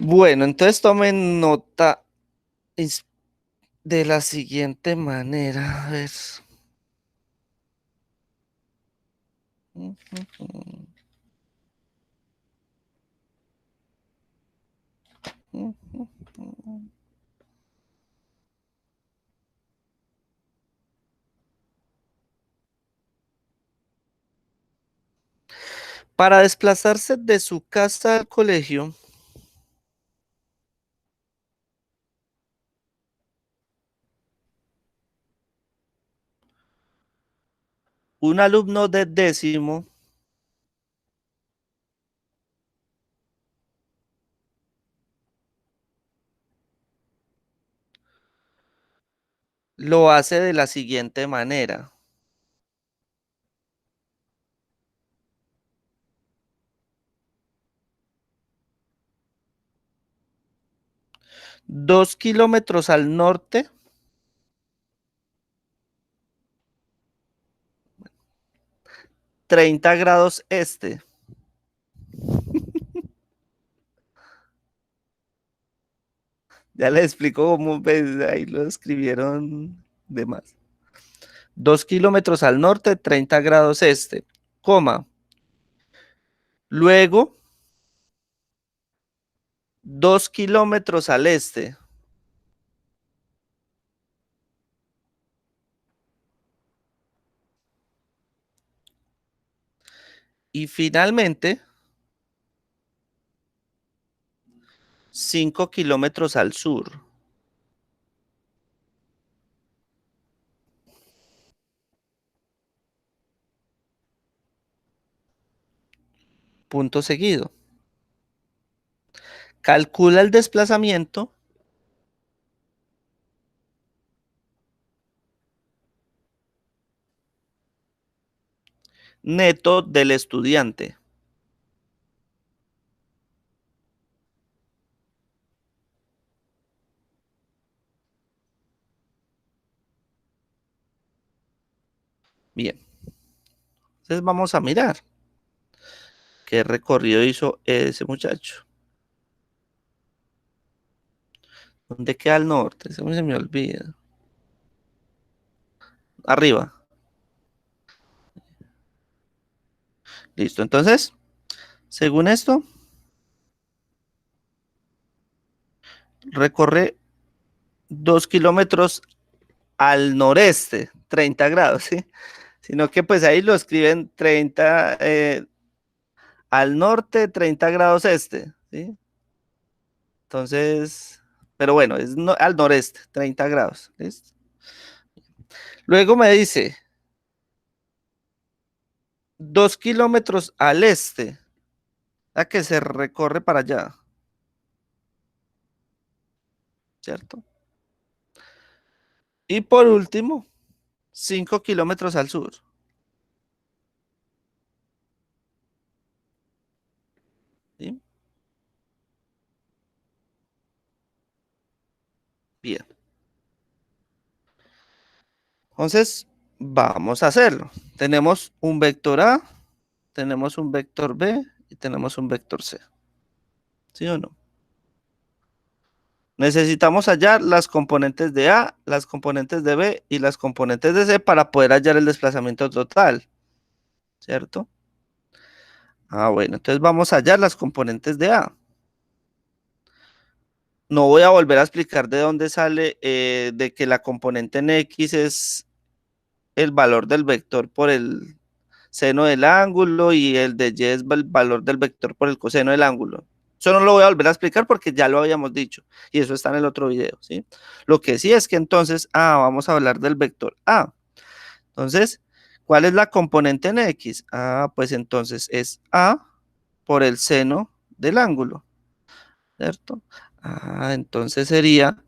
Bueno, entonces tomen nota es de la siguiente manera. A ver. Para desplazarse de su casa al colegio, un alumno de décimo lo hace de la siguiente manera. 2 kilómetros al norte, 30 grados este. Ya les explico cómo pues, ahí lo escribieron de más. 2 kilómetros al norte, 30 grados este, coma. Luego, 2 kilómetros al este. Y finalmente, 5 kilómetros al sur. Punto seguido. Calcula el desplazamiento neto del estudiante. Bien, entonces vamos a mirar qué recorrido hizo ese muchacho. ¿Dónde queda el norte? Se me olvida. Arriba. Listo. Entonces, según esto, recorre 2 kilómetros al noreste, 30 grados, ¿sí? Sino que pues ahí lo escriben 30 al norte, 30 grados este, ¿sí? Entonces, pero bueno, es al noreste, 30 grados, ¿listo? Luego me dice 2 kilómetros al este, a que se recorre para allá, ¿cierto? Y por último, 5 kilómetros al sur. ¿Sí? Bien. Entonces, vamos a hacerlo. Tenemos un vector A, tenemos un vector B y tenemos un vector C. ¿Sí o no? Necesitamos hallar las componentes de A, las componentes de B y las componentes de C para poder hallar el desplazamiento total, ¿cierto? Ah, bueno, entonces vamos a hallar las componentes de A. No voy a volver a explicar de dónde sale de que la componente en X es el valor del vector por el seno del ángulo y el de Y es el valor del vector por el coseno del ángulo. Eso no lo voy a volver a explicar porque ya lo habíamos dicho y eso está en el otro video, ¿sí? Lo que sí es que entonces, vamos a hablar del vector A. Entonces, ¿cuál es la componente en X? Pues entonces es A por el seno del ángulo, ¿cierto? Entonces sería,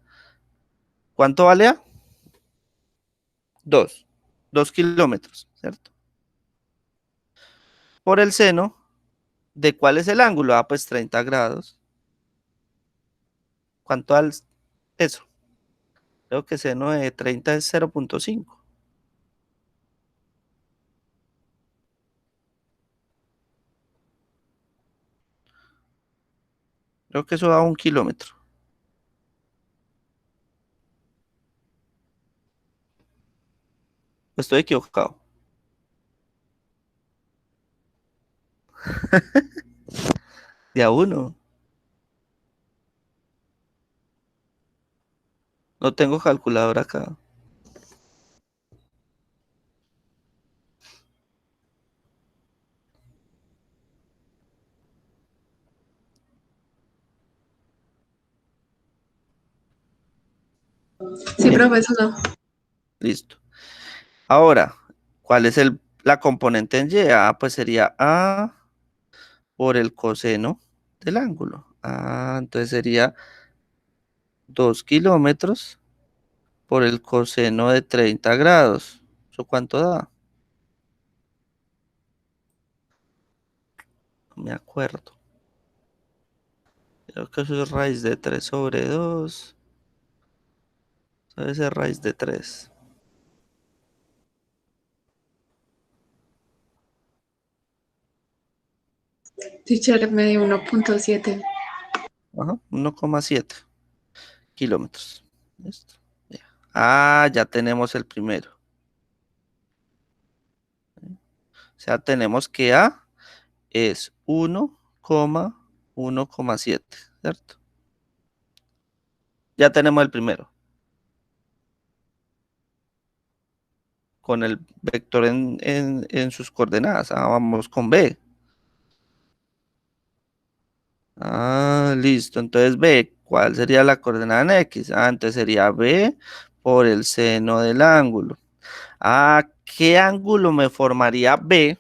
¿cuánto vale A? 2, 2 kilómetros, ¿cierto? Por el seno, ¿de cuál es el ángulo? Pues 30 grados. ¿Cuánto al eso? Creo que seno de 30 es 0,5. Creo que eso da 1 kilómetro. Estoy equivocado. De a uno. No tengo calculadora acá. Sí, Bien, profesor. listo. Ahora, ¿cuál es la componente en Y? Ah, pues sería A por el coseno del ángulo. Ah, entonces sería 2 kilómetros por el coseno de 30 grados. ¿Eso cuánto da? No me acuerdo. Creo que eso es raíz de 3 sobre 2. Debe ser raíz de 3. Teacher me dio 1.7. Ajá, 1,7 kilómetros. Listo. Ya. Ah, ya tenemos el primero. O sea, tenemos que A es 1,1,7, ¿cierto? Ya tenemos el primero. Con el vector en sus coordenadas. Ah, vamos con B. Ah, listo. Entonces B, ¿cuál sería la coordenada en X? Ah, entonces sería B por el seno del ángulo. Ah, ¿qué ángulo me formaría B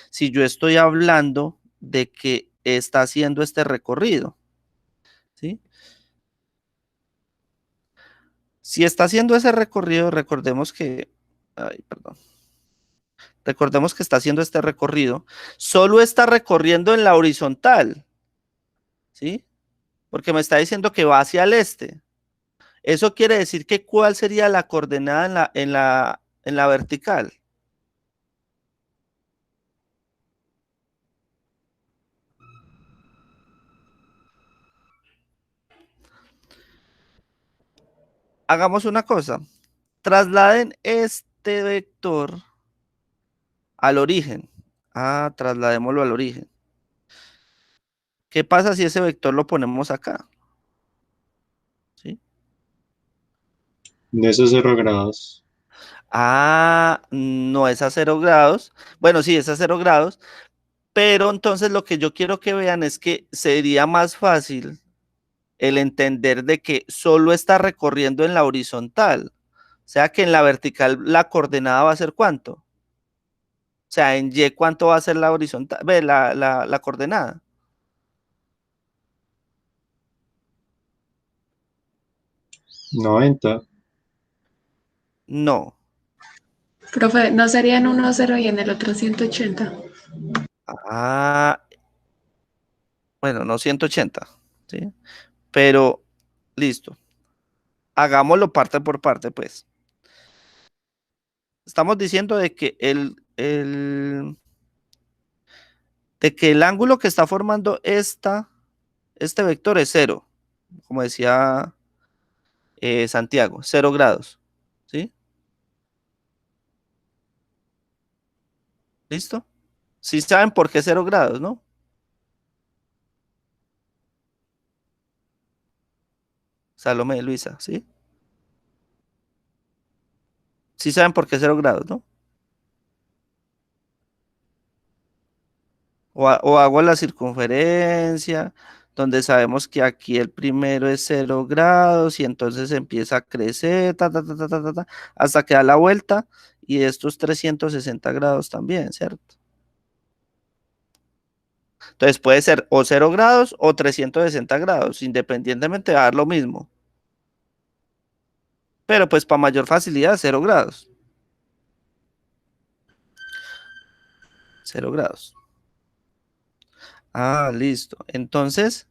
si yo estoy hablando de que está haciendo este recorrido? ¿Sí? Si está haciendo ese recorrido, ay, perdón, recordemos que está haciendo este recorrido, solo está recorriendo en la horizontal, ¿sí? Porque me está diciendo que va hacia el este. Eso quiere decir que ¿cuál sería la coordenada en la vertical? Hagamos una cosa, trasladen este vector al origen. Ah, trasladémoslo al origen. ¿Qué pasa si ese vector lo ponemos acá? ¿Sí? De esos 0 grados. Ah, no es a 0 grados. Bueno, sí, es a 0 grados, pero entonces lo que yo quiero que vean es que sería más fácil el entender de que solo está recorriendo en la horizontal. O sea que en la vertical la coordenada va a ser ¿cuánto? O sea, en Y, ¿cuánto va a ser la horizontal? Ve, la coordenada. 90. No. Profe, ¿no sería en uno 0 y en el otro 180? Ah, bueno, no 180, ¿sí? Pero, listo. Hagámoslo parte por parte, pues. Estamos diciendo de que el ángulo que está formando este vector es cero, como decía Santiago, 0 grados, ¿sí? ¿Listo? Sí saben por qué 0 grados, ¿no? Salomé, Luisa, ¿sí? Sí saben por qué 0 grados, ¿no? O hago la circunferencia, donde sabemos que aquí el primero es 0 grados y entonces empieza a crecer, hasta que da la vuelta y estos 360 grados también, ¿cierto? Entonces puede ser o 0 grados o 360 grados, independientemente va a dar lo mismo. Pero pues para mayor facilidad, 0 grados. 0 grados. Ah, listo. Entonces,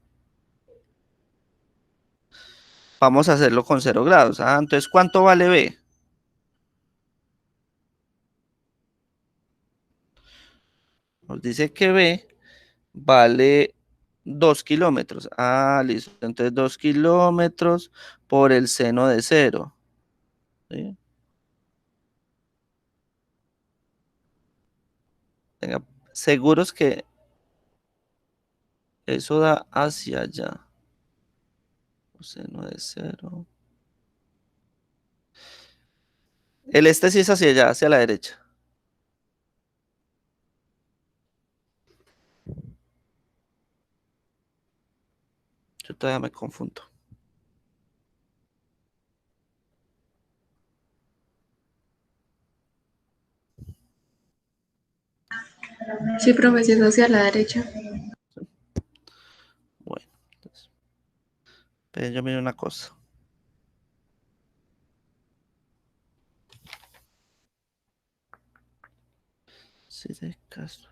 vamos a hacerlo con 0 grados. Ah, entonces, ¿cuánto vale B? Nos dice que B vale 2 kilómetros. Ah, listo. Entonces 2 kilómetros por el seno de cero. ¿Sí? Venga, seguros que eso da hacia allá. Seno de cero. El este sí es hacia allá, hacia la derecha. Yo todavía me confundo. Sí, profe, si es hacia la derecha. Bueno, entonces, pero yo miro una cosa. Sí, de caso.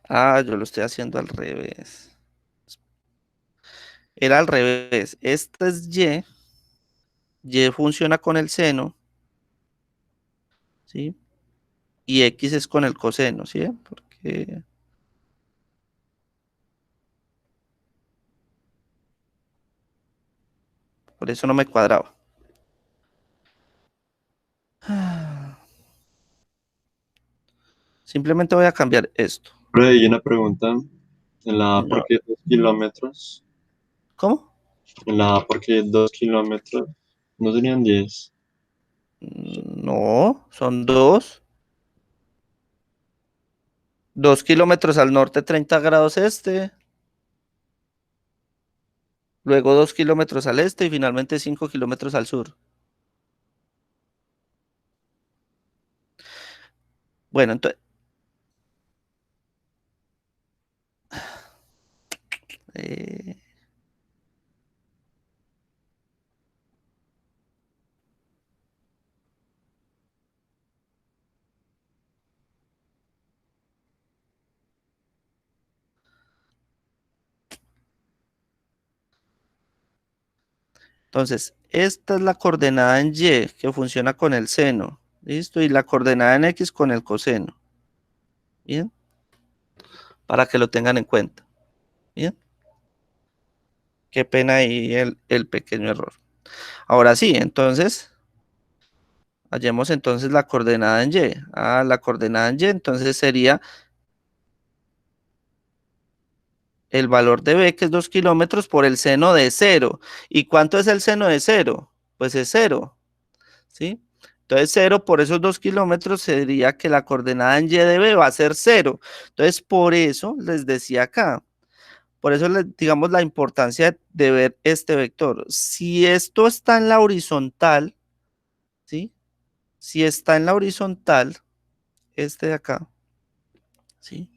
Ah, yo lo estoy haciendo al revés. Era al revés. Este es Y. Y funciona con el seno, ¿sí? Y X es con el coseno, ¿sí? Porque por eso no me cuadraba. Ah, simplemente voy a cambiar esto. Pero hay una pregunta. En la A, ¿por No, qué 2 kilómetros? ¿cómo? En la A, ¿por qué 2 kilómetros? No serían 10. No, son dos. 2 kilómetros al norte, 30 grados este. Luego 2 kilómetros al este y finalmente 5 kilómetros al sur. Bueno, eh, entonces, esta es la coordenada en Y que funciona con el seno. ¿Listo? Y la coordenada en X con el coseno. Bien, para que lo tengan en cuenta. Bien, qué pena ahí el pequeño error. Ahora sí, entonces, hallemos entonces la coordenada en Y. Ah, la coordenada en Y entonces sería el valor de B, que es 2 kilómetros, por el seno de cero. ¿Y cuánto es el seno de cero? Pues es cero, ¿sí? Entonces cero por esos 2 kilómetros sería que la coordenada en Y de B va a ser cero. Entonces por eso les decía acá, por eso les digamos la importancia de ver este vector. Si esto está en la horizontal, ¿sí? Si está en la horizontal, este de acá, ¿sí?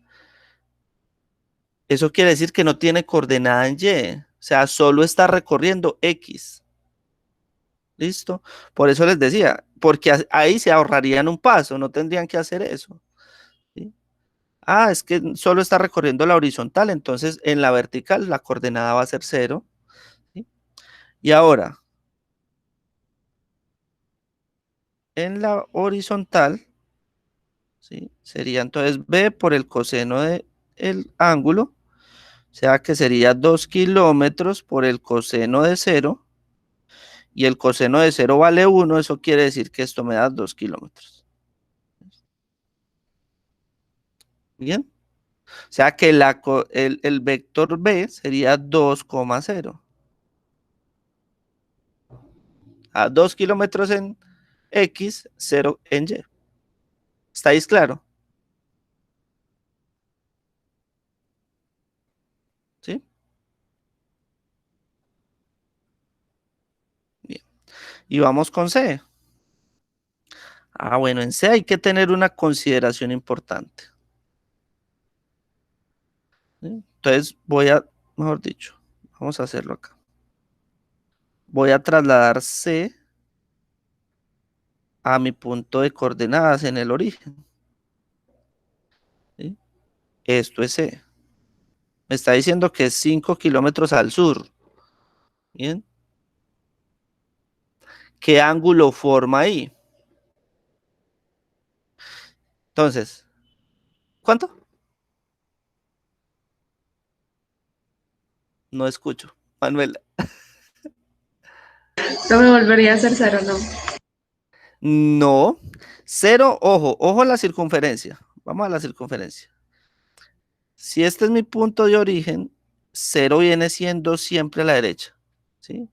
Eso quiere decir que no tiene coordenada en Y, o sea, solo está recorriendo X. ¿Listo? Por eso les decía, porque ahí se ahorrarían un paso, no tendrían que hacer eso. ¿Sí? Ah, es que solo está recorriendo la horizontal, entonces en la vertical la coordenada va a ser cero. ¿Sí? Y ahora, en la horizontal, ¿sí? Sería entonces B por el coseno del ángulo, o sea que sería 2 kilómetros por el coseno de cero, y el coseno de cero vale 1, eso quiere decir que esto me da 2 kilómetros. Bien. O sea que el vector B sería 2,0. A 2 kilómetros en X, 0 en Y. ¿Estáis claro? ¿Sí? Bien. Y vamos con C. Ah, bueno, en C hay que tener una consideración importante. ¿Sí? Entonces mejor dicho, vamos a hacerlo acá. Voy a trasladar C a mi punto de coordenadas en el origen. ¿Sí? Esto es C. Me está diciendo que es 5 kilómetros al sur. Bien. ¿Qué ángulo forma ahí? Entonces, ¿cuánto? No escucho. Manuela. Profe, volvería a ser cero, ¿no? No. Cero, ojo, ojo a la circunferencia. Vamos a la circunferencia. Si este es mi punto de origen, cero viene siendo siempre a la derecha. ¿Sí?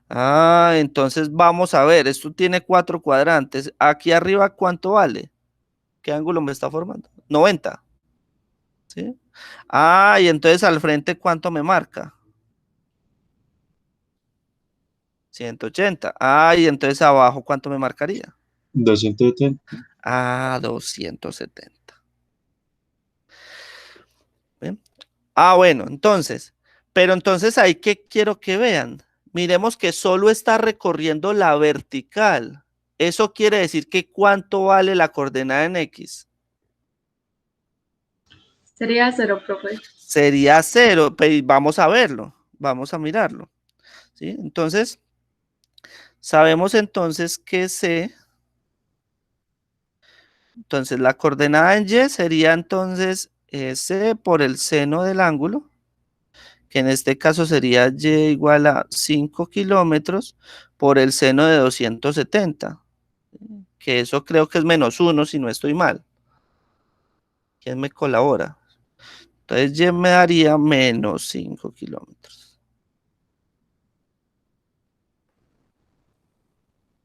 Ah, entonces vamos a ver, esto tiene 4 cuadrantes. Aquí arriba, ¿cuánto vale? ¿Qué ángulo me está formando? 90. ¿Sí? Ah, y entonces al frente, ¿cuánto me marca? 180. Ah, y entonces abajo, ¿cuánto me marcaría? 270. Ah, 270. ¿Ven? Ah, bueno, entonces, pero entonces ahí que quiero que vean. Miremos que solo está recorriendo la vertical. Eso quiere decir que ¿cuánto vale la coordenada en X? Sería cero, profe. Sería cero, pero vamos a verlo, vamos a mirarlo. ¿Sí? Entonces, sabemos entonces que C, entonces la coordenada en Y sería entonces S por el seno del ángulo, que en este caso sería Y igual a 5 kilómetros por el seno de 270, que eso creo que es -1 si no estoy mal. ¿Quién me colabora? Entonces Y me daría -5 kilómetros.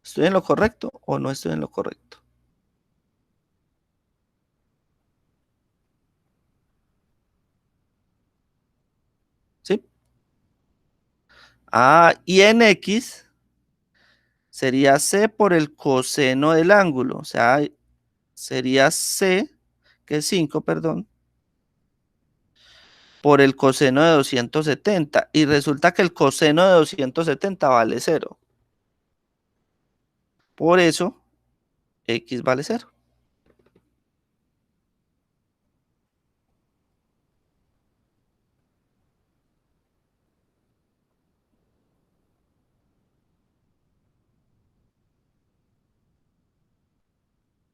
¿Estoy en lo correcto o no estoy en lo correcto? ¿Sí? Ah, y en X sería C por el coseno del ángulo, o sea, sería C, que es 5, perdón, por el coseno de 270. Y resulta que el coseno de 270 vale 0. Por eso, X vale 0.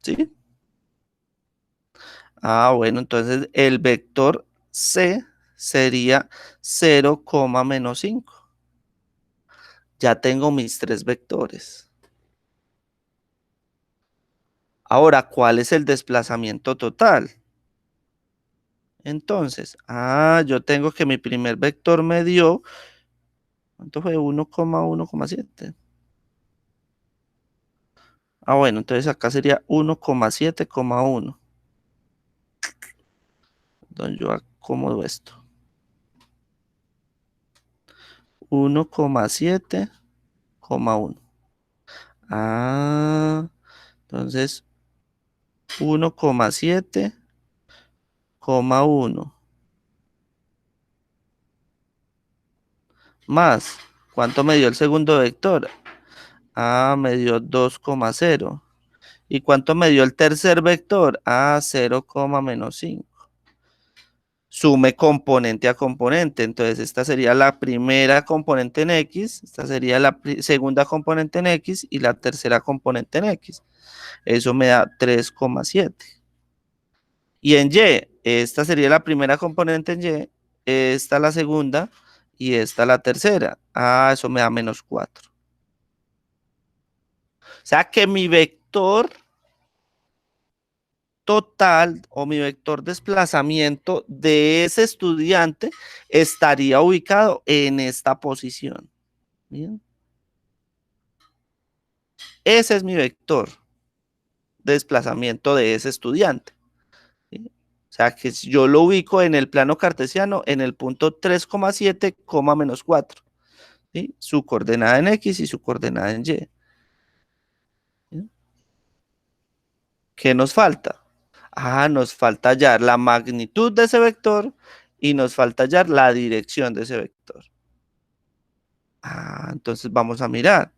¿Sí? Ah, bueno, entonces el vector C sería 0, -5. Ya tengo mis 3 vectores. Ahora, ¿cuál es el desplazamiento total? Entonces, yo tengo que mi primer vector me dio, ¿cuánto fue? 1,7. Ah, bueno, entonces acá sería 1,7,1. Entonces yo acomodo esto. 1,7,1. Ah, entonces 1,7,1 más. ¿Cuánto me dio el segundo vector? Ah, me dio 2,0. ¿Y cuánto me dio el tercer vector? Ah, 0,-5. Sume componente a componente. Entonces, esta sería la primera componente en X, esta sería la segunda componente en X y la tercera componente en X. Eso me da 3,7. Y en Y, esta sería la primera componente en Y, esta la segunda y esta la tercera. Ah, eso me da -4. O sea que mi vector total o mi vector desplazamiento de ese estudiante estaría ubicado en esta posición. ¿Bien? Ese es mi vector de desplazamiento de ese estudiante. ¿Sí? O sea que si yo lo ubico en el plano cartesiano en el punto 3,7, -4. ¿Sí? Su coordenada en X y su coordenada en Y. ¿Sí? ¿Qué nos falta? Nos falta hallar la magnitud de ese vector y nos falta hallar la dirección de ese vector. Entonces vamos a mirar.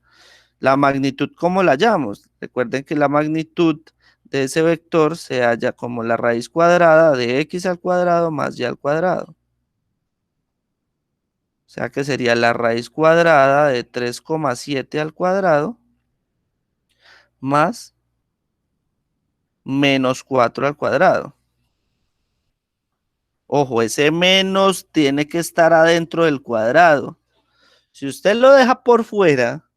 La magnitud, ¿cómo la hallamos? Recuerden que la magnitud de ese vector se halla como la raíz cuadrada de x al cuadrado más y al cuadrado. O sea que sería la raíz cuadrada de 3,7 al cuadrado más menos 4 al cuadrado. Ojo, ese menos tiene que estar adentro del cuadrado. Si usted lo deja por fuera,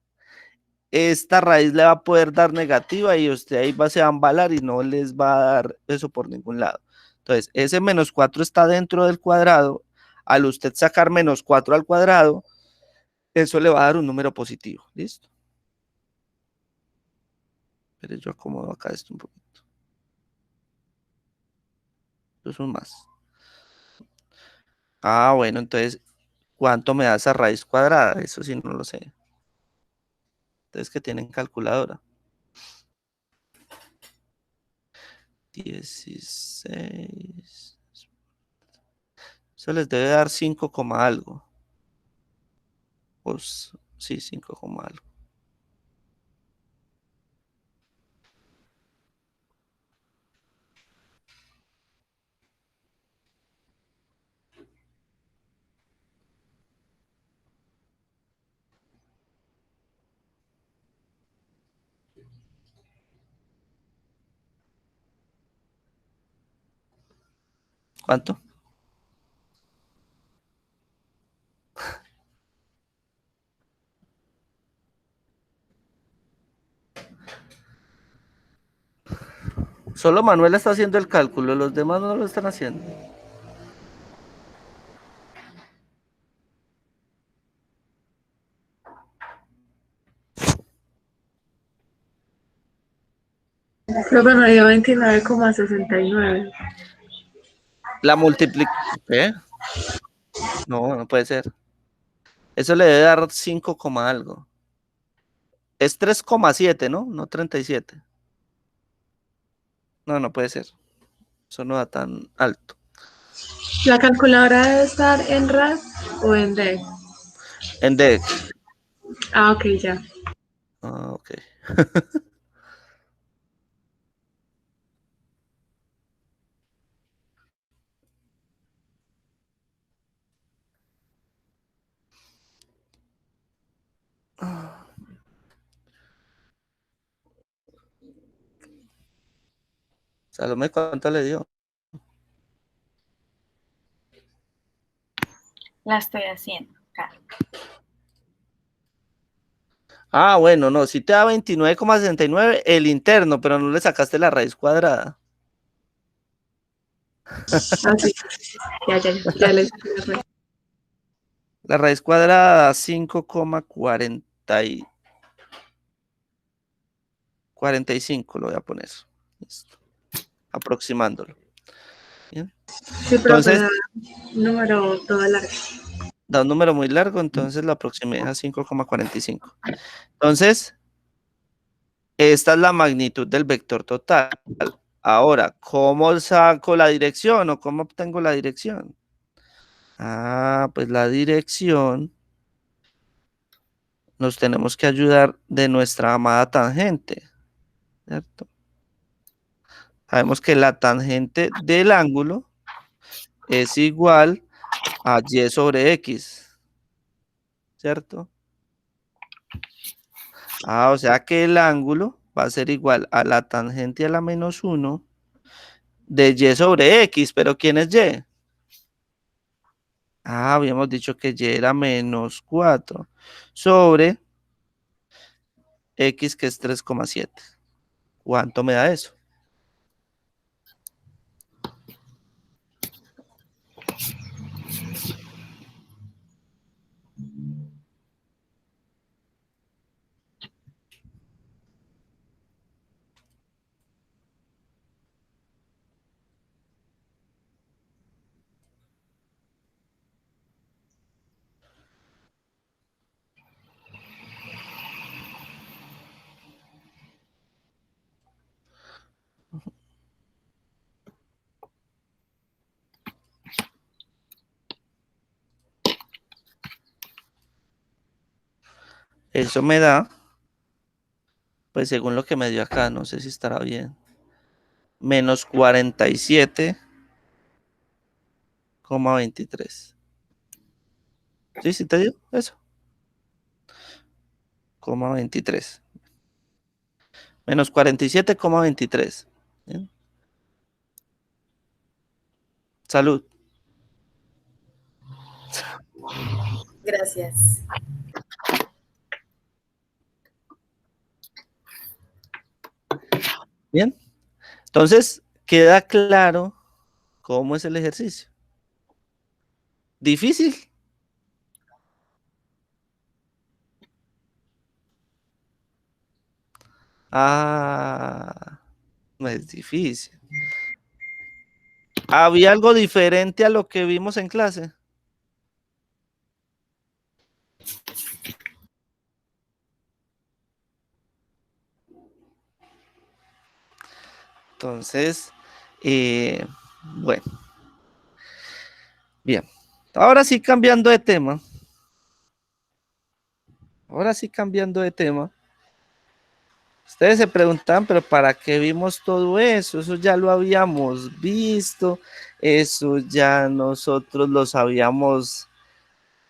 esta raíz le va a poder dar negativa y usted ahí se va a embalar y no les va a dar eso por ningún lado. Entonces, ese menos 4 está dentro del cuadrado. Al usted sacar menos 4 al cuadrado, eso le va a dar un número positivo. ¿Listo? Pero yo acomodo acá esto un poquito. Eso es un más. Ah, bueno, entonces, ¿cuánto me da esa raíz cuadrada? Eso sí no lo sé. Entonces, ¿qué tienen calculadora? 16. Eso les debe dar 5, algo. Pues sí, 5, algo. ¿Cuánto? Solo Manuel está haciendo el cálculo, los demás no lo están haciendo. Profe, me dio 29,69. La multiplica. ¿Qué? No, no puede ser. Eso le debe dar 5, algo. Es 3,7, ¿no? No 37. No, no puede ser. Eso no da tan alto. ¿La calculadora debe estar en RAD o en DEC? En DEC. Ah, ok, ya. Ah, ok. Salomé, ¿cuánto le dio? La estoy haciendo, Carlos. Ah, bueno, no, si te da 29,69 el interno, pero no le sacaste la raíz cuadrada. Ah, sí. Ya les saqué. La raíz cuadrada da 5,45 lo voy a poner. Listo. Aproximándolo. Bien. Sí, profe, Entonces, da un número todo largo. da un número muy largo, entonces lo aproximé a 5,45. Entonces, esta es la magnitud del vector total. Ahora, ¿cómo saco la dirección o cómo obtengo la dirección? Ah, pues la dirección nos tenemos que ayudar de nuestra amada tangente, ¿cierto? Sabemos que la tangente del ángulo es igual a y sobre x, ¿cierto? Ah, o sea que el ángulo va a ser igual a la tangente a la menos 1 de y sobre x, pero ¿quién es y? Ah, habíamos dicho que y era menos 4 sobre x, que es 3,7. ¿Cuánto me da eso? Eso me da, pues según lo que me dio acá, no sé si estará bien, menos 47,23. ¿Sí, sí te dio eso? Coma 23. Menos 47,23. ¿Bien? Salud. Gracias. Bien. Entonces, queda claro cómo es el ejercicio. ¿Difícil? Ah, no es difícil. ¿Había algo diferente a lo que vimos en clase? Entonces, bueno, bien. Ahora sí cambiando de tema. Ahora sí cambiando de tema. Ustedes se preguntan, pero ¿para qué vimos todo eso? Eso ya lo habíamos visto, eso ya nosotros lo sabíamos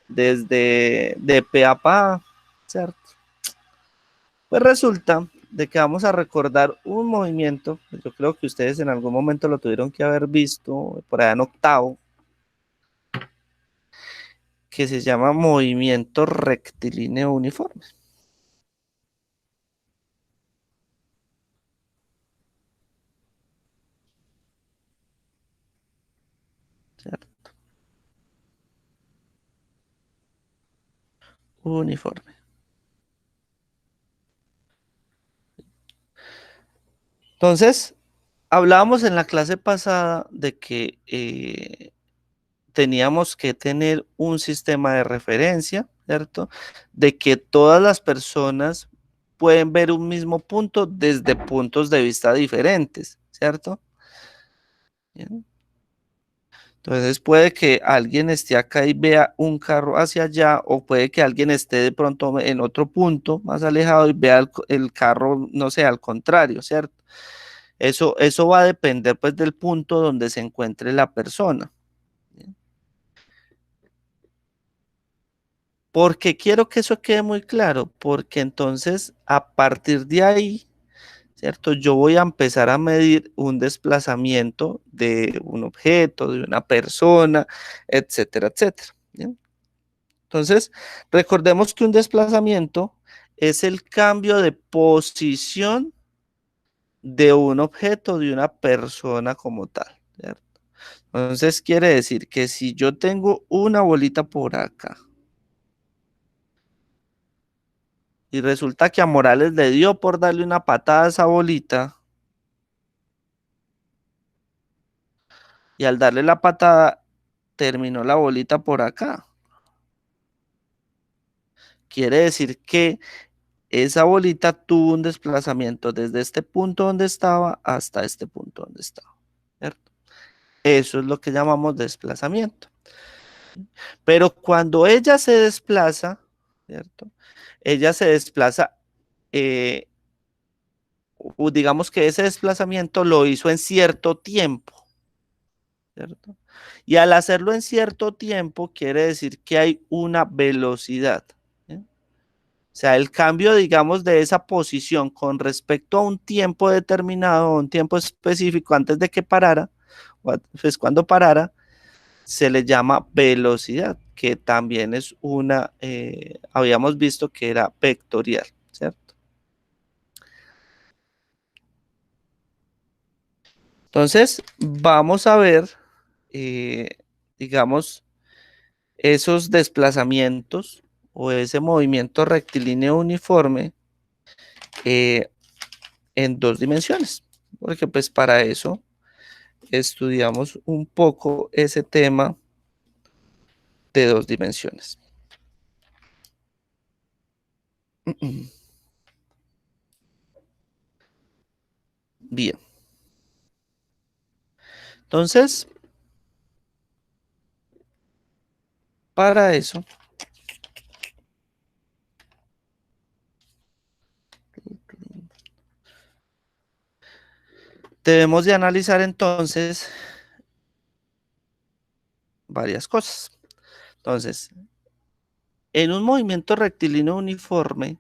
desde de pe a pa, ¿cierto? Pues resulta de que vamos a recordar un movimiento, yo creo que ustedes en algún momento lo tuvieron que haber visto, por allá en octavo, que se llama movimiento rectilíneo uniforme. ¿Cierto? Uniforme. Entonces, hablábamos en la clase pasada de que teníamos que tener un sistema de referencia, ¿cierto? De que todas las personas pueden ver un mismo punto desde puntos de vista diferentes, ¿cierto? Bien. Entonces puede que alguien esté acá y vea un carro hacia allá, o puede que alguien esté de pronto en otro punto más alejado y vea el carro, no sé, al contrario, ¿cierto? Eso va a depender pues del punto donde se encuentre la persona. Porque quiero que eso quede muy claro, porque entonces a partir de ahí, ¿cierto? Yo voy a empezar a medir un desplazamiento de un objeto, de una persona, etcétera, etcétera. ¿Bien? Entonces, recordemos que un desplazamiento es el cambio de posición de un objeto, de una persona como tal, ¿cierto? Entonces, quiere decir que si yo tengo una bolita por acá, y resulta que a Morales le dio por darle una patada a esa bolita, y al darle la patada terminó la bolita por acá. Quiere decir que esa bolita tuvo un desplazamiento desde este punto donde estaba hasta este punto donde estaba, ¿cierto? Eso es lo que llamamos desplazamiento. Pero cuando ella se desplaza, ¿cierto? Ella se desplaza, eh, digamos que ese desplazamiento lo hizo en cierto tiempo, ¿cierto? Y al hacerlo en cierto tiempo, quiere decir que hay una velocidad. ¿Sí? O sea, el cambio, digamos, de esa posición con respecto a un tiempo determinado, un tiempo específico antes de que parara, pues cuando parara, se le llama velocidad, que también es una, habíamos visto que era vectorial, ¿cierto? Entonces, vamos a ver, digamos, esos desplazamientos o ese movimiento rectilíneo uniforme eh, en dos dimensiones, porque pues para eso estudiamos un poco ese tema de dos dimensiones. Bien. Entonces, para eso, debemos de analizar entonces varias cosas. Entonces, en un movimiento rectilíneo uniforme,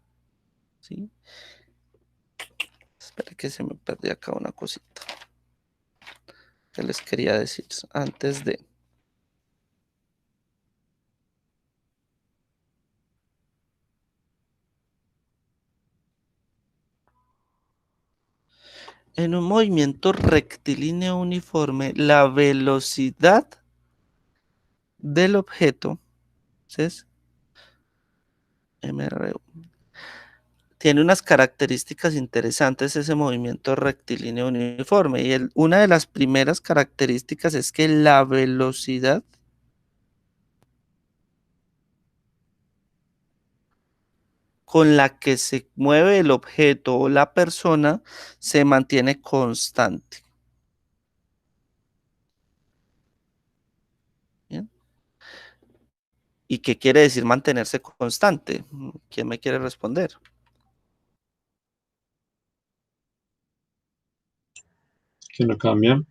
¿sí? Espera que se me perdió acá una cosita. que les quería decir antes de... En un movimiento rectilíneo uniforme, la velocidad del objeto, ¿sí?, MRU, tiene unas características interesantes ese movimiento rectilíneo uniforme. Y una de las primeras características es que la velocidad con la que se mueve el objeto o la persona se mantiene constante. ¿Bien? ¿Y qué quiere decir mantenerse constante? ¿Quién me quiere responder? Que no cambia.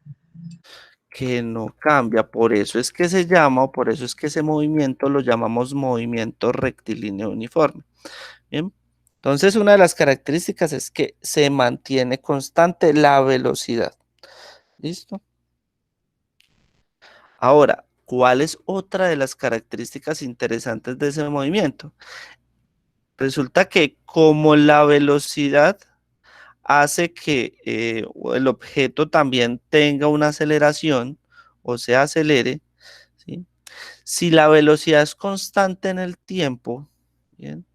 Que no cambia, por eso es que se llama, o por eso es que ese movimiento lo llamamos movimiento rectilíneo uniforme. Bien, entonces una de las características es que se mantiene constante la velocidad. ¿Listo? Ahora, ¿cuál es otra de las características interesantes de ese movimiento? Resulta que como la velocidad hace que el objeto también tenga una aceleración o se acelere, ¿sí? Si la velocidad es constante en el tiempo, ¿bien?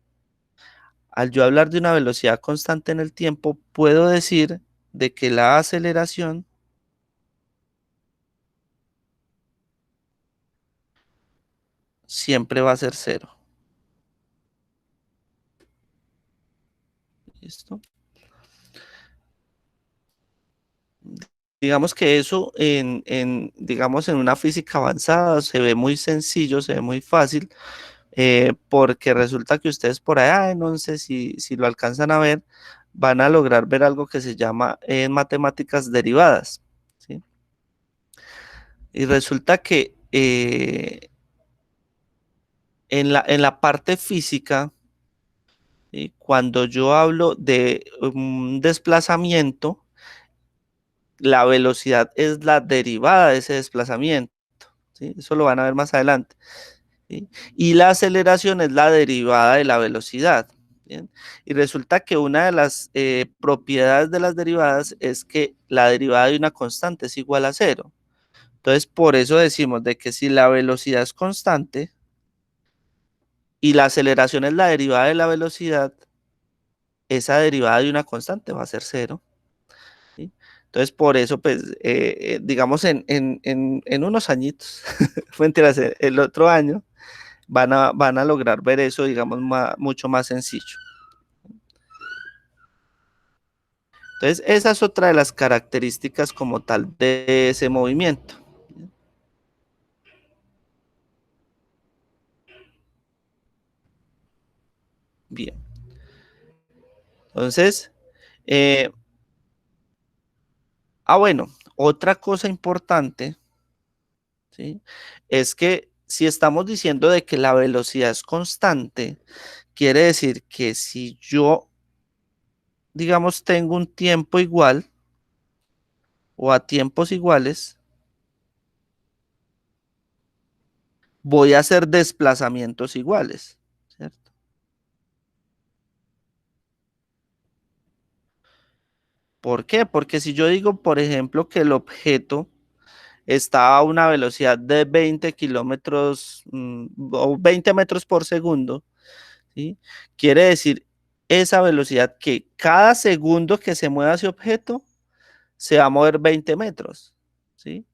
Al yo hablar de una velocidad constante en el tiempo, puedo decir de que la aceleración siempre va a ser cero. ¿Listo? Digamos que eso digamos, en una física avanzada se ve muy sencillo, se ve muy fácil, porque resulta que ustedes por allá, no sé si lo alcanzan a ver, van a lograr ver algo que se llama en matemáticas derivadas, ¿sí? Y resulta que en la parte física, ¿sí?, cuando yo hablo de un desplazamiento, la velocidad es la derivada de ese desplazamiento, ¿sí? Eso lo van a ver más adelante, ¿sí? Y la aceleración es la derivada de la velocidad, ¿bien? Y resulta que una de las propiedades de las derivadas es que la derivada de una constante es igual a cero. Entonces, por eso decimos de que si la velocidad es constante y la aceleración es la derivada de la velocidad, esa derivada de una constante va a ser cero, ¿sí? Entonces, por eso, pues, digamos, en unos añitos, mentiras, el otro año, van a lograr ver eso, digamos, mucho más sencillo. Entonces, esa es otra de las características como tal de ese movimiento. Bien. Entonces, bueno, otra cosa importante, ¿sí?, es que si estamos diciendo de que la velocidad es constante, quiere decir que si yo, digamos, tengo un tiempo igual o a tiempos iguales, voy a hacer desplazamientos iguales, ¿cierto? ¿Por qué? Porque si yo digo, por ejemplo, que el objeto está a una velocidad de 20 kilómetros o 20 metros por segundo, ¿sí?, quiere decir esa velocidad que cada segundo que se mueva ese objeto se va a mover 20 metros, ¿sí?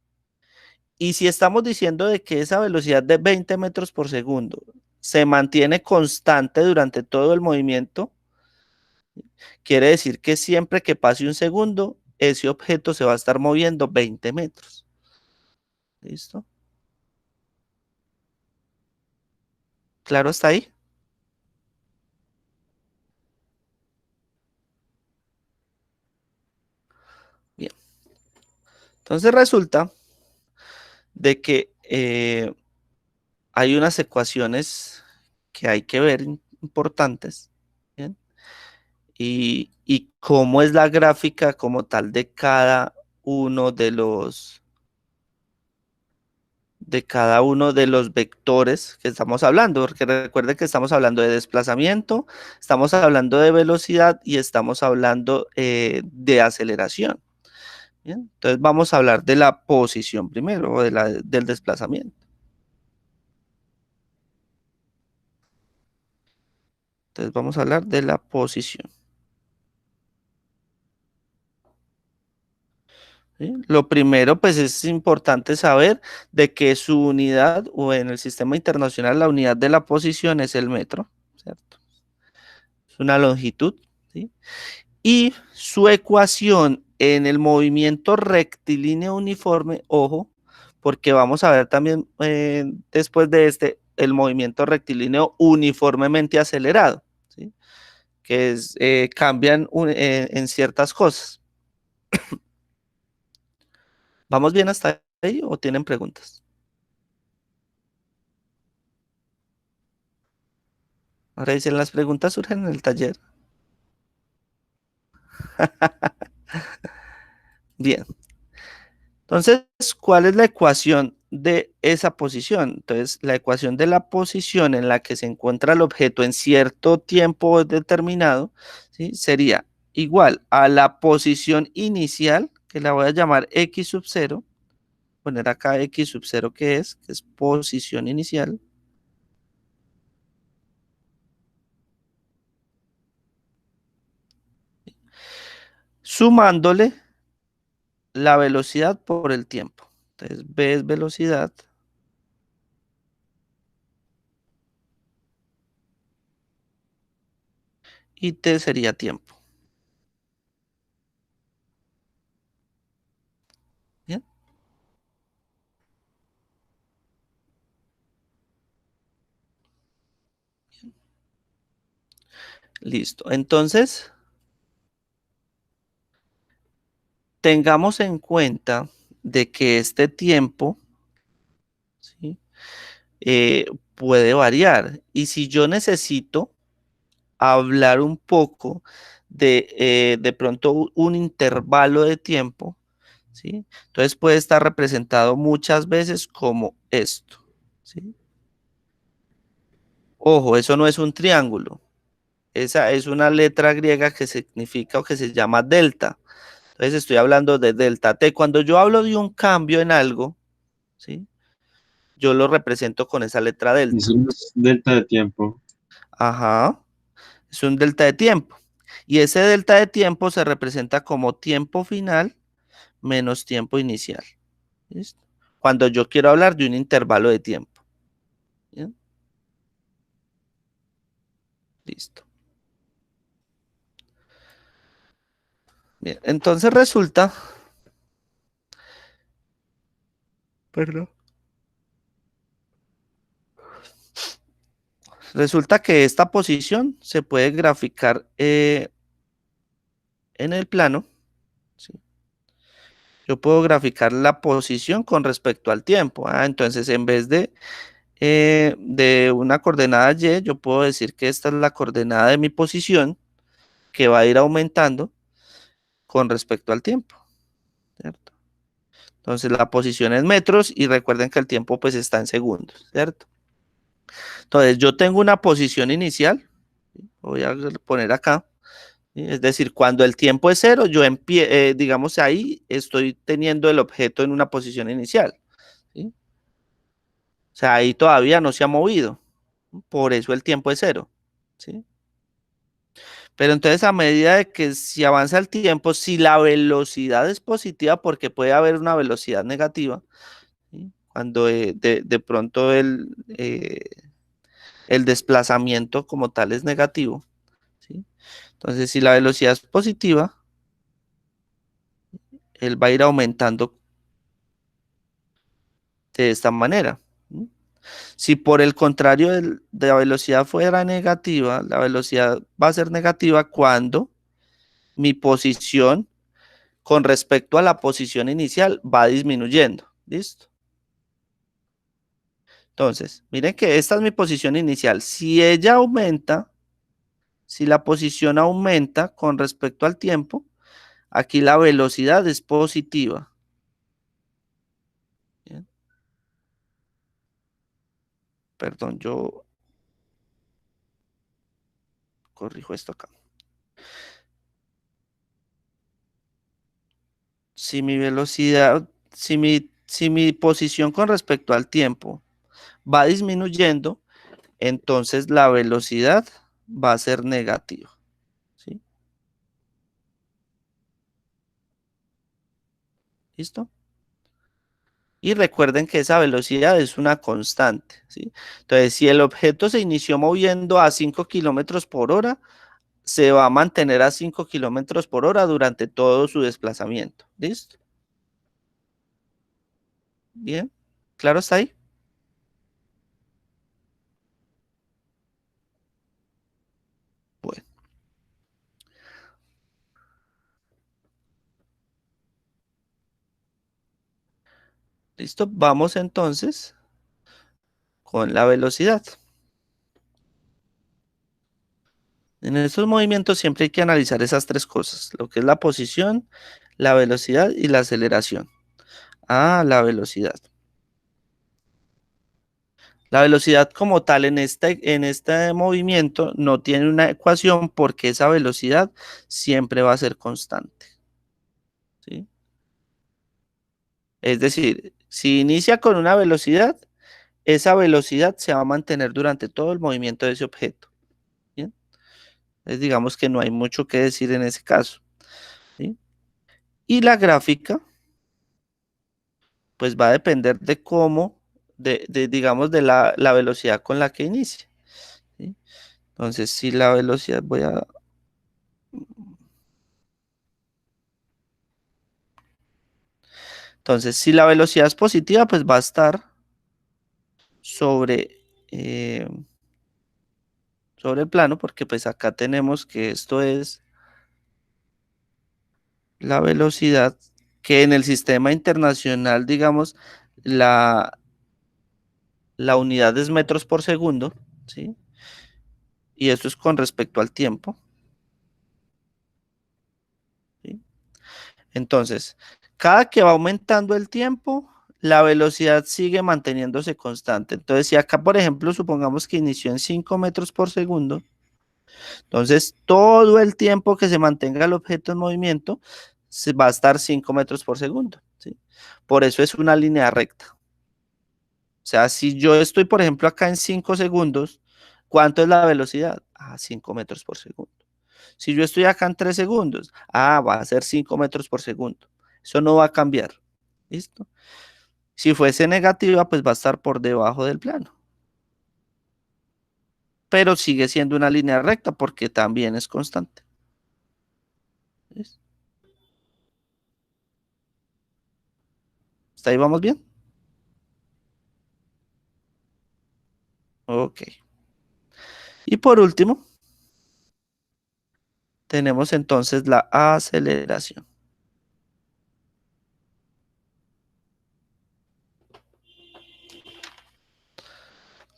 Y si estamos diciendo de que esa velocidad de 20 metros por segundo se mantiene constante durante todo el movimiento, quiere decir que siempre que pase un segundo, ese objeto se va a estar moviendo 20 metros. ¿Listo? ¿Claro hasta ahí? Bien. Entonces resulta de que hay unas ecuaciones que hay que ver importantes, ¿bien? Y cómo es la gráfica como tal de cada uno de los de cada uno de los vectores que estamos hablando, porque recuerden que estamos hablando de desplazamiento, estamos hablando de velocidad y estamos hablando de aceleración. Bien, entonces vamos a hablar de la posición primero, o del desplazamiento. Entonces vamos a hablar de la posición. ¿Sí? Lo primero, pues es importante saber de que su unidad, o en el sistema internacional, la unidad de la posición es el metro, ¿cierto? Es una longitud, ¿sí? Y su ecuación en el movimiento rectilíneo uniforme, ojo, porque vamos a ver también después de el movimiento rectilíneo uniformemente acelerado, ¿sí? Que es, cambian en ciertas cosas. ¿Vamos bien hasta ahí o tienen preguntas? Ahora dicen, las preguntas surgen en el taller. Bien. Entonces, ¿cuál es la ecuación de esa posición? Entonces, la ecuación de la posición en la que se encuentra el objeto en cierto tiempo determinado, ¿sí? Sería igual a la posición inicial, que la voy a llamar x sub 0, poner acá x sub 0 que es posición inicial, sumándole la velocidad por el tiempo. Entonces, v es velocidad y t sería tiempo. ¿Bien? Listo. Entonces, tengamos en cuenta de que este tiempo, ¿sí? Puede variar. Y si yo necesito hablar un poco de pronto un intervalo de tiempo, ¿sí? Entonces puede estar representado muchas veces como esto, ¿sí? Ojo, eso no es un triángulo. Esa es una letra griega que significa o que se llama delta. Entonces estoy hablando de delta t. Cuando yo hablo de un cambio en algo, ¿sí? Yo lo represento con esa letra delta. Eso es delta de tiempo. Ajá, es un delta de tiempo. Y ese delta de tiempo se representa como tiempo final menos tiempo inicial. ¿Listo? Cuando yo quiero hablar de un intervalo de tiempo. ¿Bien? Listo. Bien, entonces perdón, resulta que esta posición se puede graficar en el plano, ¿sí? Yo puedo graficar la posición con respecto al tiempo. Entonces, en vez de una coordenada y, yo puedo decir que esta es la coordenada de mi posición, que va a ir aumentando con respecto al tiempo, ¿cierto? Entonces, la posición es metros y recuerden que el tiempo pues está en segundos, ¿cierto? Entonces, yo tengo una posición inicial, voy a poner acá, ¿sí? Es decir, cuando el tiempo es cero, yo digamos ahí estoy teniendo el objeto en una posición inicial, ¿sí? O sea, ahí todavía no se ha movido, por eso el tiempo es cero, ¿sí? Pero entonces a medida de que si avanza el tiempo, si la velocidad es positiva, porque puede haber una velocidad negativa, ¿sí? Cuando de pronto el desplazamiento como tal es negativo, ¿sí? Entonces si la velocidad es positiva, él va a ir aumentando de esta manera, ¿sí? Si por el contrario de la velocidad fuera negativa, la velocidad va a ser negativa cuando mi posición con respecto a la posición inicial va disminuyendo. ¿Listo? Entonces, miren que esta es mi posición inicial. Si ella aumenta, si la posición aumenta con respecto al tiempo, aquí la velocidad es positiva. ¿Bien? Perdón, yo corrijo esto acá. Si mi velocidad, si mi posición con respecto al tiempo va disminuyendo, entonces la velocidad va a ser negativa, ¿sí? ¿Listo? Y recuerden que esa velocidad es una constante, ¿sí? Entonces, si el objeto se inició moviendo a 5 kilómetros por hora, se va a mantener a 5 kilómetros por hora durante todo su desplazamiento. ¿Listo? Bien. ¿Claro está ahí? Bueno, listo. Vamos entonces con la velocidad. En estos movimientos siempre hay que analizar esas tres cosas, lo que es la posición, la velocidad y la aceleración. Ah, la velocidad. La velocidad como tal en este movimiento no tiene una ecuación porque esa velocidad siempre va a ser constante, ¿sí? Es decir, si inicia con una velocidad, esa velocidad se va a mantener durante todo el movimiento de ese objeto, ¿bien? Entonces digamos que no hay mucho que decir en ese caso, ¿sí? Y la gráfica, pues va a depender de cómo, digamos, de la velocidad con la que inicie, ¿sí? Entonces, si la velocidad entonces, si la velocidad es positiva, pues va a estar sobre, sobre el plano, porque pues acá tenemos que esto es la velocidad que en el sistema internacional, digamos, la, la unidad es metros por segundo, ¿sí? Y eso es con respecto al tiempo, ¿sí? Entonces, cada que va aumentando el tiempo, la velocidad sigue manteniéndose constante. Entonces, si acá, por ejemplo, supongamos que inició en 5 metros por segundo, entonces todo el tiempo que se mantenga el objeto en movimiento va a estar 5 metros por segundo, ¿sí? Por eso es una línea recta. O sea, si yo estoy, por ejemplo, acá en 5 segundos, ¿cuánto es la velocidad? 5 metros por segundo. Si yo estoy acá en 3 segundos, va a ser 5 metros por segundo. Eso no va a cambiar. ¿Listo? Si fuese negativa, pues va a estar por debajo del plano. Pero sigue siendo una línea recta porque también es constante. ¿Listo? ¿Hasta ahí vamos bien? Ok. Y por último, tenemos entonces la aceleración.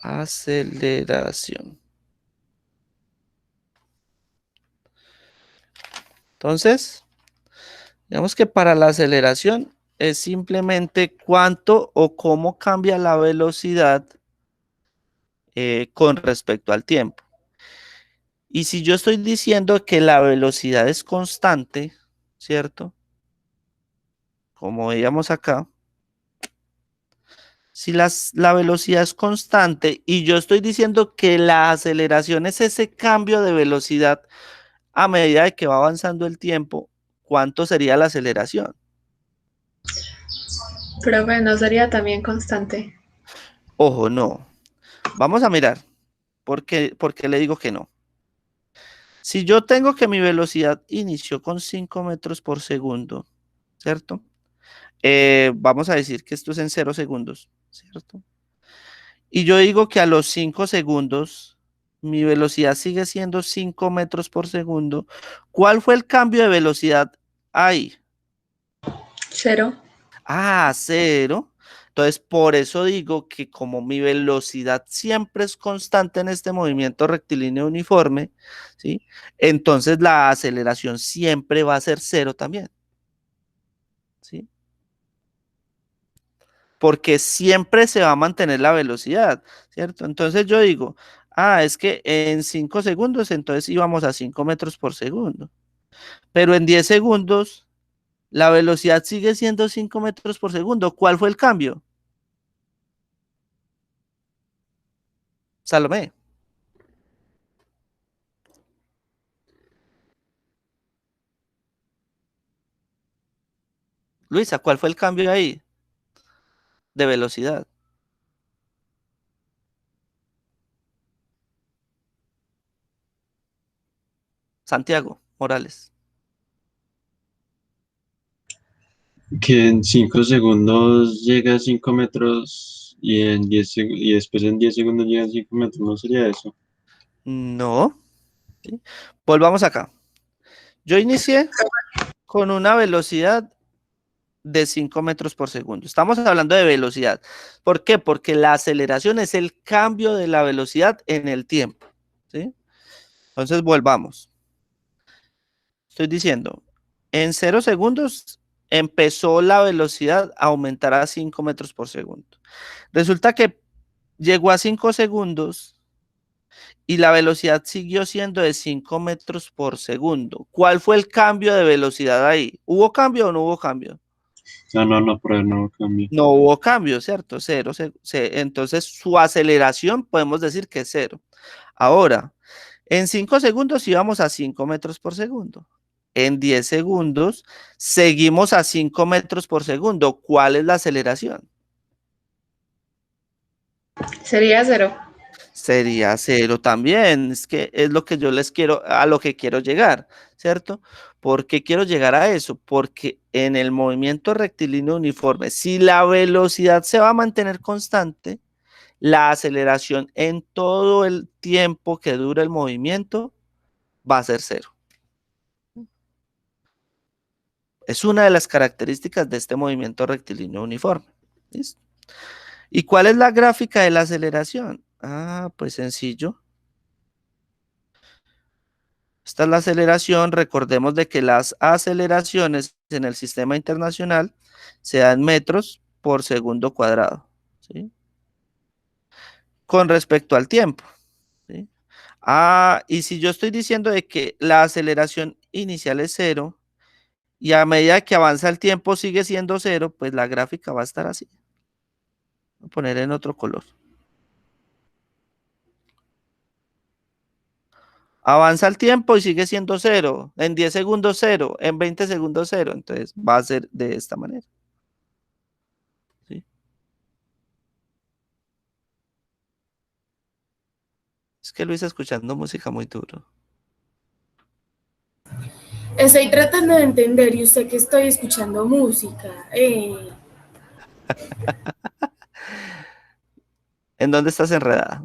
Aceleración. Entonces, digamos que para la aceleración es simplemente cuánto o cómo cambia la velocidad con respecto al tiempo. Y si yo estoy diciendo que la velocidad es constante, ¿cierto? Como veíamos acá, si la velocidad es constante y yo estoy diciendo que la aceleración es ese cambio de velocidad a medida de que va avanzando el tiempo, ¿cuánto sería la aceleración? Profe, ¿no sería también constante? Ojo, no. Vamos a mirar. ¿Por qué le digo que no? Si yo tengo que mi velocidad inició con 5 metros por segundo, ¿cierto? Vamos a decir que esto es en 0 segundos, ¿cierto? Y yo digo que a los 5 segundos mi velocidad sigue siendo 5 metros por segundo. ¿Cuál fue el cambio de velocidad ahí? 0. Cero. Entonces, por eso digo que como mi velocidad siempre es constante en este movimiento rectilíneo uniforme, ¿sí? Entonces la aceleración siempre va a ser cero también, ¿sí? porque siempre se va a mantener la velocidad, ¿cierto? Entonces yo digo, es que en 5 segundos entonces íbamos a 5 metros por segundo, pero en 10 segundos la velocidad sigue siendo 5 metros por segundo. ¿Cuál fue el cambio? Salomé. Luisa, ¿cuál fue el cambio ahí de velocidad? Santiago Morales. Que en 5 segundos llega a 5 metros y después en 10 segundos llega a 5 metros, ¿no sería eso? No. ¿Sí? Volvamos acá. Yo inicié con una velocidad de 5 metros por segundo. Estamos hablando de velocidad. ¿Por qué? Porque la aceleración es el cambio de la velocidad en el tiempo. ¿Sí? Entonces volvamos. Estoy diciendo, en 0 segundos empezó la velocidad a aumentar a 5 metros por segundo. Resulta que llegó a 5 segundos y la velocidad siguió siendo de 5 metros por segundo. ¿Cuál fue el cambio de velocidad ahí? ¿Hubo cambio o no hubo cambio? No, por ahí no cambia. No hubo cambio, ¿cierto? Cero. Entonces su aceleración podemos decir que es cero. Ahora, en 5 segundos íbamos a 5 metros por segundo. En 10 segundos seguimos a 5 metros por segundo. ¿Cuál es la aceleración? Sería 0. Sería cero también. Es que es lo que yo les quiero, a lo que quiero llegar, ¿cierto? ¿Por qué quiero llegar a eso? Porque en el movimiento rectilíneo uniforme, si la velocidad se va a mantener constante, la aceleración en todo el tiempo que dura el movimiento va a ser cero. Es una de las características de este movimiento rectilíneo uniforme. ¿Listo? ¿Y cuál es la gráfica de la aceleración? Pues sencillo. Esta es la aceleración. Recordemos de que las aceleraciones en el sistema internacional se dan metros por segundo cuadrado, ¿sí? Con respecto al tiempo, ¿sí? Y si yo estoy diciendo de que la aceleración inicial es cero y a medida que avanza el tiempo sigue siendo cero, pues la gráfica va a estar así. Voy a poner en otro color. Avanza el tiempo y sigue siendo cero. En 10 segundos cero, en 20 segundos cero. Entonces va a ser de esta manera, ¿sí? Es que Luis escuchando música muy duro. Estoy tratando de entender y usted que estoy escuchando música. ¿En dónde estás enredada?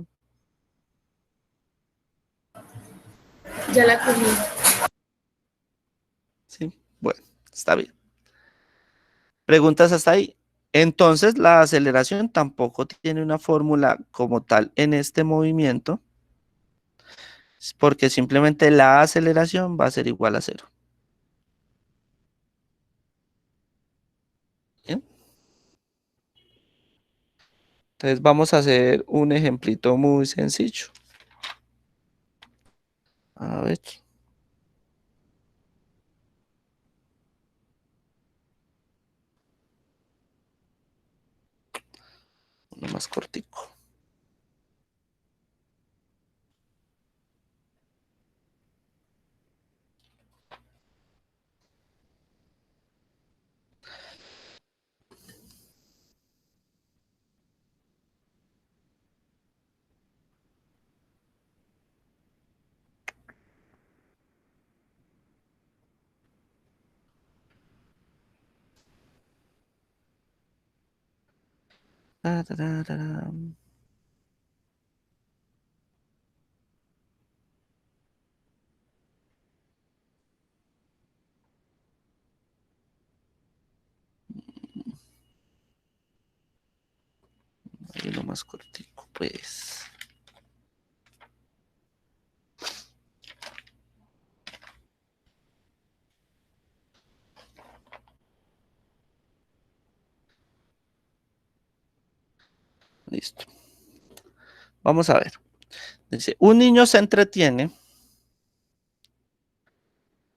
Ya la cogí. Sí, bueno, está bien. Preguntas hasta ahí. Entonces, la aceleración tampoco tiene una fórmula como tal en este movimiento, porque simplemente la aceleración va a ser igual a cero. ¿Bien? Entonces, vamos a hacer un ejemplito muy sencillo. A ver, uno más cortico. Tarararán. Ahí uno más cortico, pues. Listo. Vamos a ver. Dice, un niño se entretiene.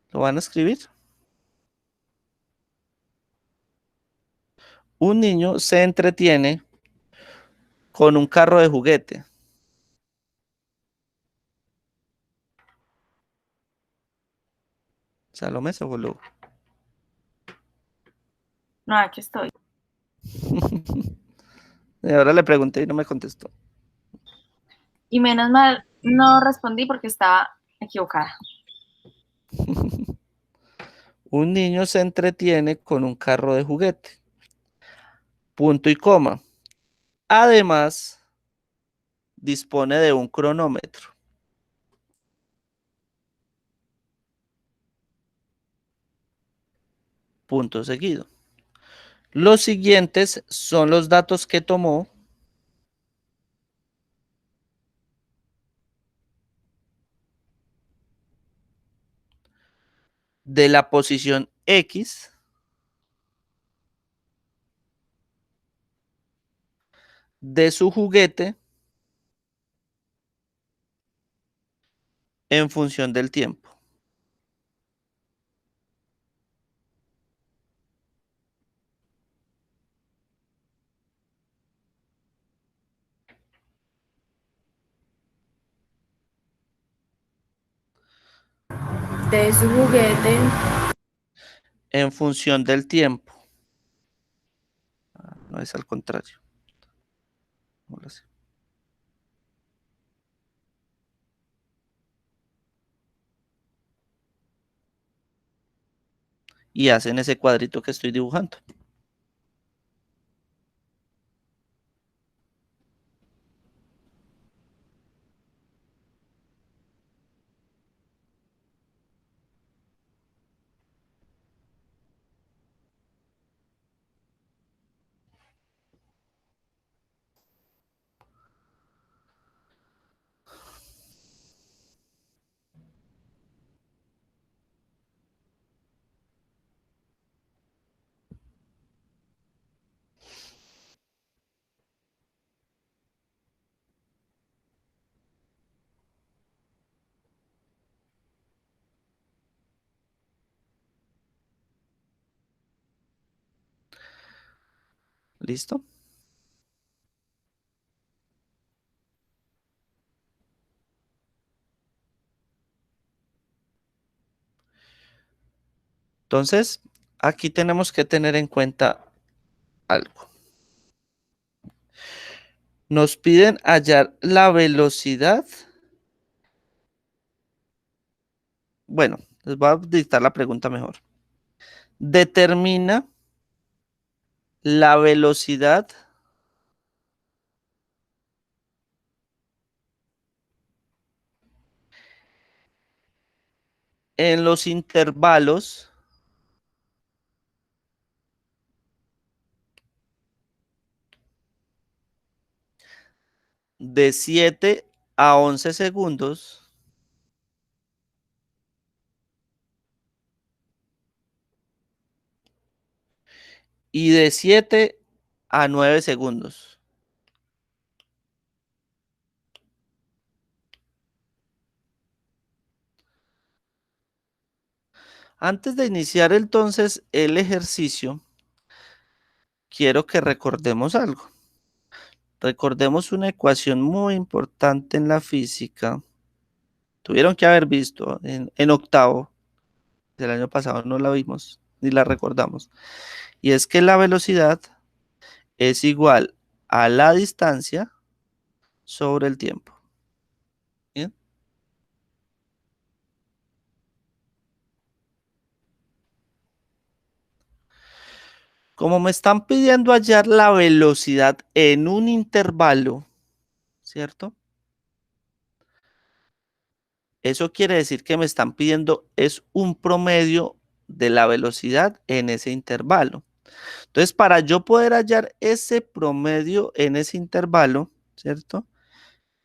¿Lo van a escribir? Un niño se entretiene con un carro de juguete. Salomé se voló. No, aquí estoy. Y ahora le pregunté y no me contestó. Y menos mal no respondí porque estaba equivocada. Un niño se entretiene con un carro de juguete. Punto y coma. Además, dispone de un cronómetro. Punto seguido. Los siguientes son los datos que tomó de la posición X de su juguete en función del tiempo. De su juguete. En función del tiempo. No es al contrario. Ahora sí. Y hacen ese cuadrito que estoy dibujando. ¿Listo? Entonces, aquí tenemos que tener en cuenta algo. Nos piden hallar la velocidad. Bueno, les voy a dictar la pregunta mejor. Determina la velocidad en los intervalos de 7 a 11 segundos y de 7 a 9 segundos. Antes de iniciar entonces el ejercicio, quiero que recordemos algo. Recordemos una ecuación muy importante en la física. Tuvieron que haber visto en octavo del año pasado, no la vimos ni la recordamos. Y es que la velocidad es igual a la distancia sobre el tiempo. ¿Bien? Como me están pidiendo hallar la velocidad en un intervalo, ¿cierto? Eso quiere decir que me están pidiendo es un promedio de la velocidad en ese intervalo. Entonces, para yo poder hallar ese promedio en ese intervalo, ¿cierto?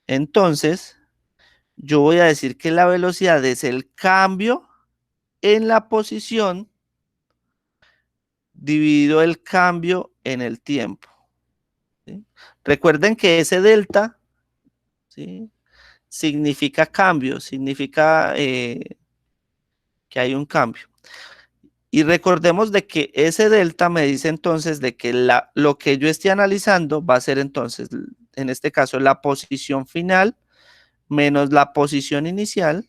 Entonces, yo voy a decir que la velocidad es el cambio en la posición dividido el cambio en el tiempo. ¿Sí? Recuerden que ese delta, ¿sí?, significa cambio, significa que hay un cambio. Y recordemos de que ese delta me dice entonces de que lo que yo esté analizando va a ser entonces, en este caso, la posición final menos la posición inicial,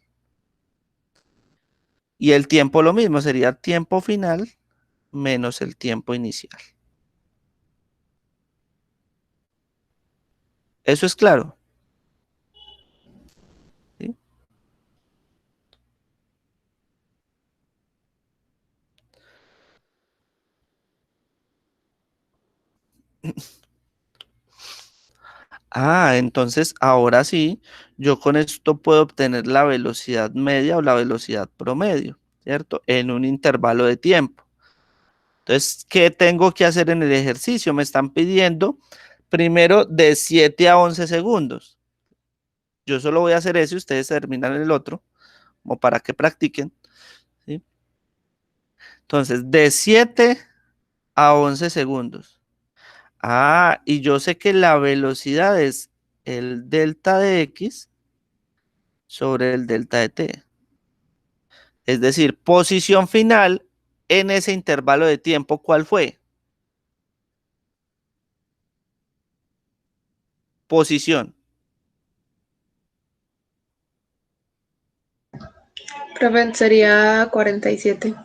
y el tiempo lo mismo, sería tiempo final menos el tiempo inicial. ¿Eso es claro? ¿Sí? Ah, entonces ahora sí, yo con esto puedo obtener la velocidad media o la velocidad promedio, ¿cierto? En un intervalo de tiempo. Entonces, ¿qué tengo que hacer en el ejercicio? Me están pidiendo primero de 7 a 11 segundos. Yo solo voy a hacer eso y ustedes terminan el otro, como para que practiquen, ¿sí? Entonces, de 7 a 11 segundos. Ah, y yo sé que la velocidad es el delta de x sobre el delta de t. Es decir, posición final en ese intervalo de tiempo, ¿cuál fue? Posición. Profe, sería 47.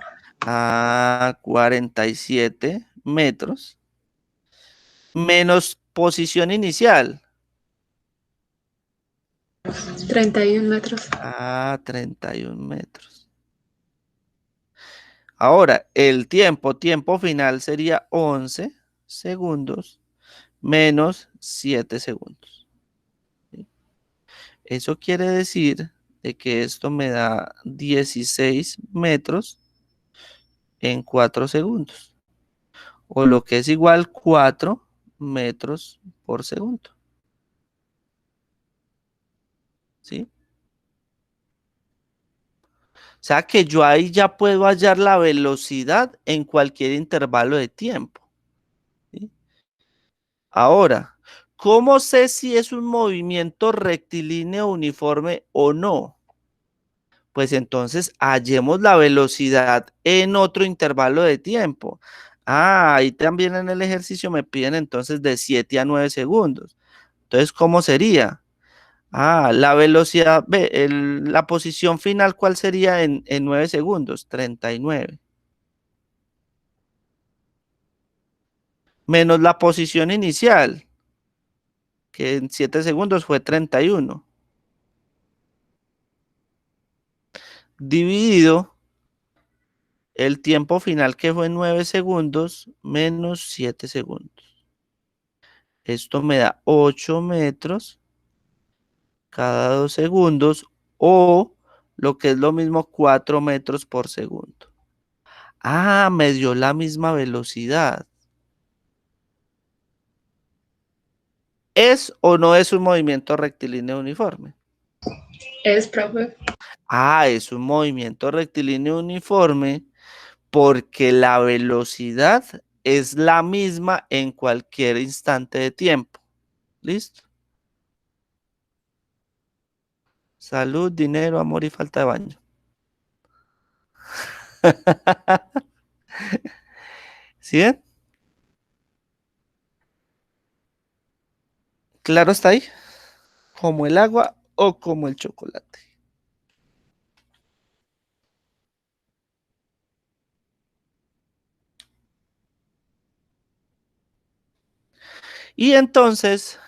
A 47 metros. Menos posición inicial. 31 metros. A 31 metros. Ahora, el tiempo final sería 11 segundos menos 7 segundos. ¿Sí? Eso quiere decir de que esto me da 16 metros en 4 segundos. O lo que es igual 4 metros por segundo. ¿Sí? O sea que yo ahí ya puedo hallar la velocidad en cualquier intervalo de tiempo. ¿Sí? Ahora, ¿cómo sé si es un movimiento rectilíneo uniforme o no? Pues entonces hallemos la velocidad en otro intervalo de tiempo. Ah, ahí también en el ejercicio me piden entonces de 7 a 9 segundos. Entonces, ¿cómo sería? Ah, la velocidad, la posición final, ¿cuál sería en 9 segundos? 39. Menos la posición inicial, que en 7 segundos fue 31. Dividido el tiempo final, que fue 9 segundos, menos 7 segundos. Esto me da 8 metros cada 2 segundos, o lo que es lo mismo, 4 metros por segundo. Ah, me dio la misma velocidad. ¿Es o no es un movimiento rectilíneo uniforme? Es, profe. Ah, es un movimiento rectilíneo uniforme porque la velocidad es la misma en cualquier instante de tiempo. ¿Listo? Salud, dinero, amor y falta de baño. ¿Sí ven? Claro está ahí. Como el agua o como el chocolate. Y entonces,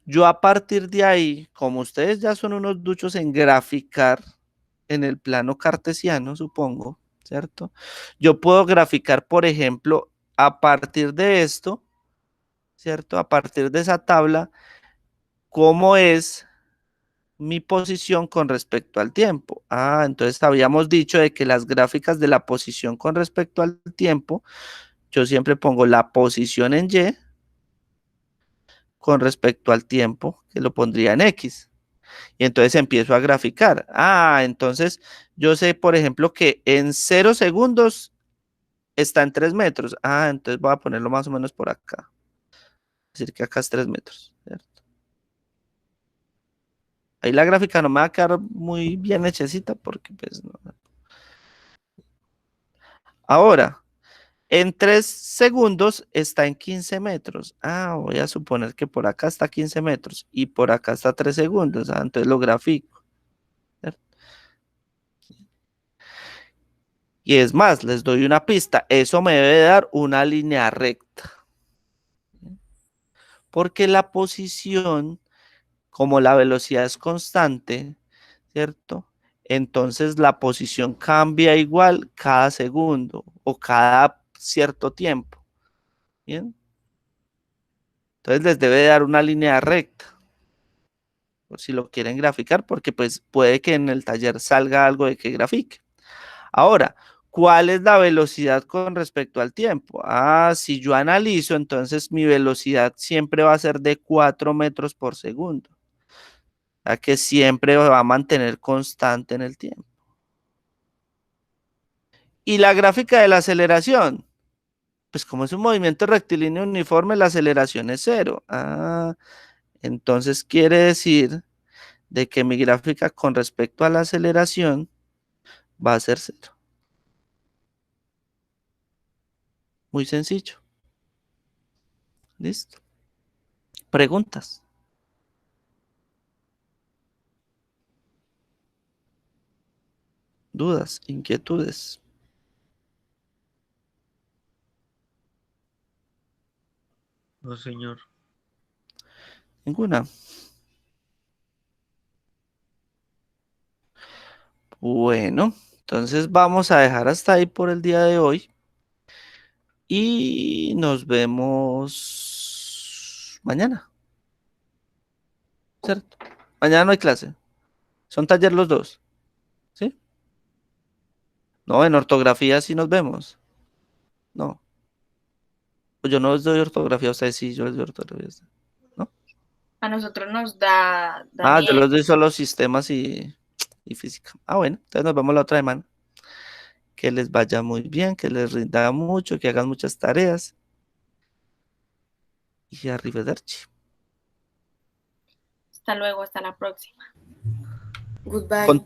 yo a partir de ahí, como ustedes ya son unos duchos en graficar en el plano cartesiano, supongo, ¿cierto? Yo puedo graficar, por ejemplo, a partir de esto, ¿cierto? A partir de esa tabla, cómo es mi posición con respecto al tiempo. Ah, entonces habíamos dicho de que las gráficas de la posición con respecto al tiempo, yo siempre pongo la posición en Y con respecto al tiempo, que lo pondría en X. Y entonces empiezo a graficar. Ah, entonces yo sé, por ejemplo, que en 0 segundos está en 3 metros. Ah, entonces voy a ponerlo más o menos por acá. decir que acá es 3 metros, ¿cierto? Ahí la gráfica no me va a quedar muy bien hechecita porque pues no. Ahora, en 3 segundos está en 15 metros. Ah, voy a suponer que por acá está 15 metros y por acá está 3 segundos. Ah, entonces lo grafico, ¿cierto? Y es más, les doy una pista. Eso me debe dar una línea recta. Porque la posición, como la velocidad es constante, ¿cierto? Entonces la posición cambia igual cada segundo o cada cierto tiempo. ¿Bien? Entonces les debe dar una línea recta, por si lo quieren graficar, porque pues puede que en el taller salga algo de que grafique. Ahora, ¿cuál es la velocidad con respecto al tiempo? Ah, si yo analizo, entonces mi velocidad siempre va a ser de 4 metros por segundo. O sea que siempre va a mantener constante en el tiempo. Y la gráfica de la aceleración, pues como es un movimiento rectilíneo uniforme, la aceleración es cero. Ah, entonces quiere decir de que mi gráfica con respecto a la aceleración va a ser cero. Muy sencillo. ¿Listo? ¿Preguntas? ¿Dudas? ¿Inquietudes? No, señor. ¿Ninguna? Bueno, entonces vamos a dejar hasta ahí por el día de hoy y nos vemos mañana, ¿cierto? Mañana no hay clase, son taller los dos, ¿sí? No, en ortografía sí nos vemos, no. Pues yo no les doy ortografía a ustedes, sí, yo les doy ortografía a ustedes, ¿no? A nosotros nos da Ah, yo Daniel. les doy solo sistemas y física. Ah, bueno, entonces nos vemos la otra semana. Que les vaya muy bien, que les rinda mucho, que hagan muchas tareas. Y arrivederci. Hasta luego, hasta la próxima. Goodbye. Con